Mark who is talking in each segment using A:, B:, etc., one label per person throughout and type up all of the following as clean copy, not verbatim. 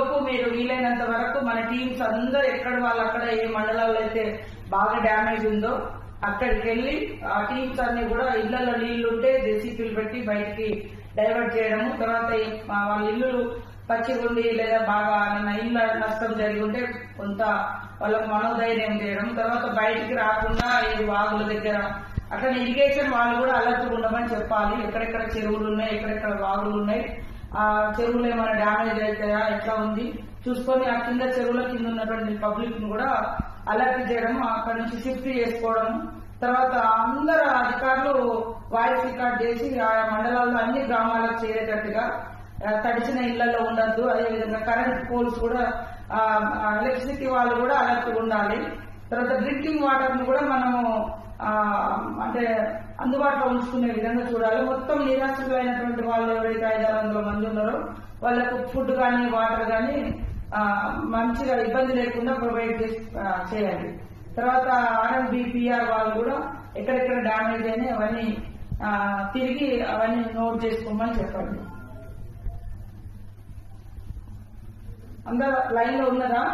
A: లోపు మీరు వీలైనంత వరకు మన టీమ్స్ అందరూ ఎక్కడ వాళ్ళు అక్కడ ఏ మండలాల్లో అయితే బాగా డ్యామేజ్ ఉందో అక్కడికి వెళ్లి ఆ టీమ్స్ అన్ని కూడా ఇళ్లలో నీళ్లుంటే జెసిపీలు పెట్టి బయటికి డైవర్ట్ చేయడము, తర్వాత వాళ్ళ ఇల్లు పచ్చిగుండి లేదా బాగా ఇళ్ళ నష్టం జరిగి ఉంటే కొంత వాళ్ళకు మనోధైర్యం చేయడం, తర్వాత బయటికి రాకుండా ఈ వాగుల దగ్గర అట్లా ఇరిగేషన్ వాళ్ళు కూడా అలర్ట్ ఉండమని చెప్పాలి. ఎక్కడెక్కడ చెరువులు ఉన్నాయి, ఎక్కడెక్కడ వాగులు ఉన్నాయి, ఆ చెరువులు ఏమైనా డ్యామేజ్ అవుతాయా ఎట్లా ఉంది చూసుకొని ఆ కింద చెరువుల కింద ఉన్నటువంటి పబ్లిక్ ను కూడా అలర్ట్ చేయడం, అక్కడ నుంచి షిఫ్ట్ చేసుకోవడం, తర్వాత అందరు అధికారులు వాయిస్ రికార్డ్ చేసి ఆ మండలాల్లో అన్ని గ్రామాలకు చేరేటట్టుగా తడిచిన ఇళ్లలో ఉండద్దు. అదేవిధంగా కరెంట్ పోల్స్ కూడా ఎలక్ట్రిసిటీ వాళ్ళు కూడా అలర్ట్ ఉండాలి. తర్వాత డ్రింకింగ్ వాటర్ ను కూడా మనము అంటే అందుబాటులో ఉంచుకునే విధంగా చూడాలి. మొత్తం నిరాశ్రులైనటువంటి వాళ్ళు ఎవరైతే 500 మంది ఉన్నారో వాళ్ళకు ఫుడ్ కానీ వాటర్ కానీ మంచిగా ఇబ్బంది లేకుండా ప్రొవైడ్ చేయాలి. తర్వాత RMBPR వాళ్ళు కూడా ఎక్కడెక్కడ డ్యామేజ్ అయినాయి అవన్నీ తిరిగి అవన్నీ నోట్ చేసుకోమని చెప్పండి. అందరూ లైన్ లో ఉన్నారా?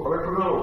B: కలెక్టర్ గారు